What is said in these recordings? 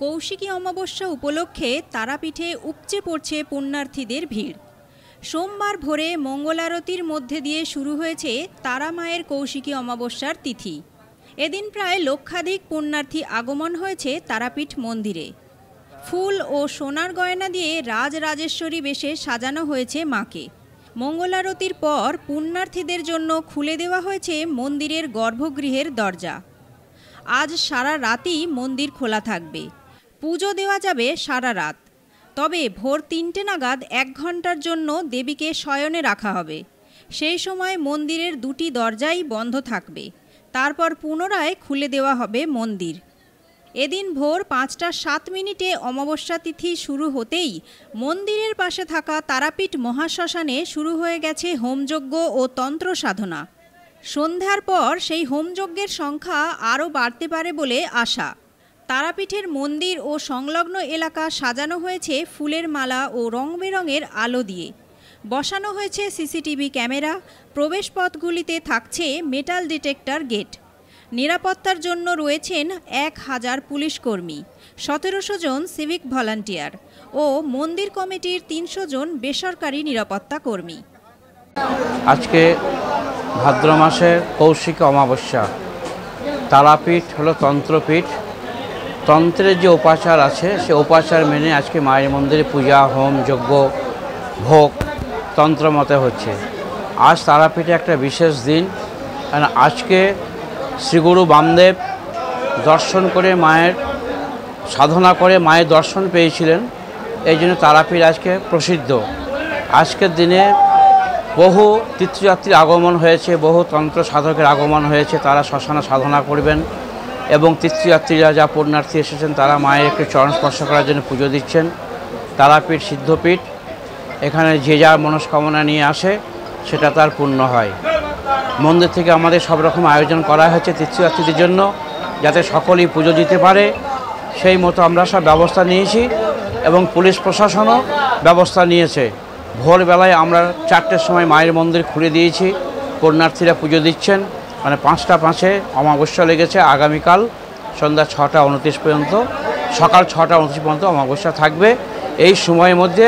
কৌশিকী অমাবস্যা উপলক্ষে তারাপীঠে উপচে পড়ছে পুণ্যার্থীদের ভিড়। সোমবার ভোরে মঙ্গলারতির মধ্যে দিয়ে শুরু হয়েছে তারা মায়ের কৌশিকী অমাবস্যার তিথি। এদিন প্রায় লক্ষাধিক পুণ্যার্থী আগমন হয়েছে তারাপীঠ মন্দিরে। ফুল ও সোনার গয়না দিয়ে রাজরাজেশ্বরী বেশে সাজানো হয়েছে মাকে। মঙ্গলারতির পর পুণ্যার্থীদের জন্য খুলে দেওয়া হয়েছে মন্দিরের গর্ভগৃহের দরজা। আজ সারা রাতই মন্দির খোলা থাকবে। পুজো দেওয়া যাবে সারা রাত। তবে ভোর ৩টে নাগাদ ১ ঘন্টার জন্য দেবীকে শয়নে রাখা হবে। সেই সময় মন্দিরের ২টি দরজাই বন্ধ থাকবে। তারপর পুনরায় খুলে দেওয়া হবে মন্দির। এদিন ভোর ৫টা ৭ মিনিটে অমাবস্যা তিথি শুরু হতেই মন্দিরের পাশে থাকা তারাপীঠ মহাশ্মশানে শুরু হয়ে গেছে হোমযজ্ঞ ও তন্ত্র সাধনা। সন্ধ্যার পর সেই হোমযজ্ঞের সংখ্যা আরও বাড়তে পারে বলে আশা। তারাপীঠের মন্দির ও সংলগ্ন এলাকা সাজানো হয়েছে ফুলের মালা ও রং বেরঙের আলো দিয়ে। বসানো হয়েছে সিসিটিভি ক্যামেরা। প্রবেশপথগুলিতে থাকছে মেটাল ডিটেক্টর গেট। নিরাপত্তার জন্য রয়েছেন ১,০০০ পুলিশ কর্মী, ১৭০০ জন সিভিক ভলান্টিয়ার ও মন্দির কমিটির ৩০০ জন বেসরকারি নিরাপত্তা কর্মী। আজকে ভাদ্র মাসের কৌশিকী অমাবস্যা। তারাপীঠ হলো তন্ত্রপীঠ। তন্ত্রের যে উপাচার আছে সে উপাচার মেনে আজকে মায়ের মন্দিরে পূজা, হোম, যজ্ঞ, ভোগ তন্ত্র মতে হচ্ছে। আজ তারাপীঠে একটা বিশেষ দিন। কারণ আজকে শ্রীগুরু বামদেব দর্শন করে মায়ের সাধনা করে মায়ের দর্শন পেয়েছিলেন। এই জন্য তারাপীঠ আজকে প্রসিদ্ধ। আজকের দিনে বহু তীর্থযাত্রীর আগমন হয়েছে, বহু তন্ত্র সাধকের আগমন হয়েছে। তারা শ্মশানে সাধনা করবেন এবং তীর্থযাত্রীরা যা পুণ্যার্থী এসেছেন তারা মায়ের একটু চরণ স্পর্শ করার জন্য পুজো দিচ্ছেন। তারাপীঠ সিদ্ধপীঠ। এখানে যে যার মনস্কামনা নিয়ে আসে সেটা তার পূর্ণ হয়। মন্দির থেকে আমাদের সব রকম আয়োজন করা হয়েছে তীর্থযাত্রীদের জন্য, যাতে সকলেই পুজো দিতে পারে। সেই মতো আমরা সব ব্যবস্থা নিয়েছি এবং পুলিশ প্রশাসনও ব্যবস্থা নিয়েছে। ভোরবেলায় আমরা ৪টের সময় মায়ের মন্দির খুলে দিয়েছি। পুণ্যার্থীরা পুজো দিচ্ছেন। মানে ৫টা ৫-এ অমাবস্যা লেগেছে। আগামীকাল সন্ধ্যা ৬টা ২৯ পর্যন্ত, সকাল ৬টা ২৯ পর্যন্ত অমাবস্যা থাকবে। এই সময়ের মধ্যে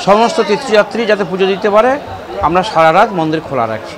সমস্ত তীর্থযাত্রী যাতে পুজো দিতে পারে আমরা সারা রাত মন্দির খোলা রাখছি।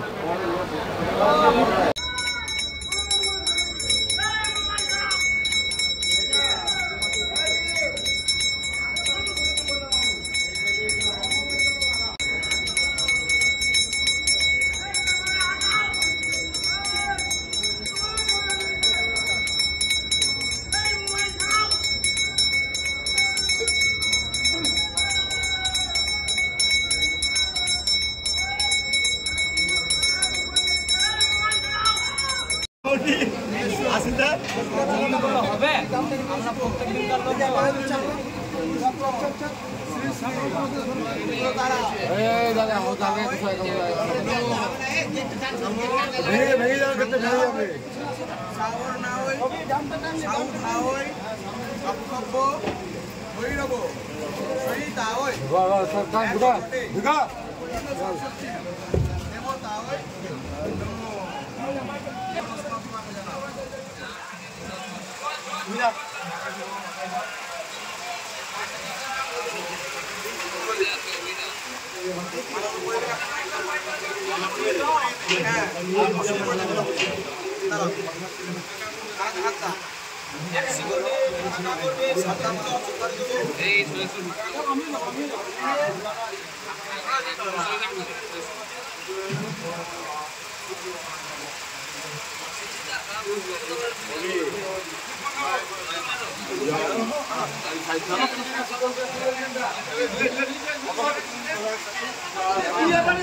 Iya kan,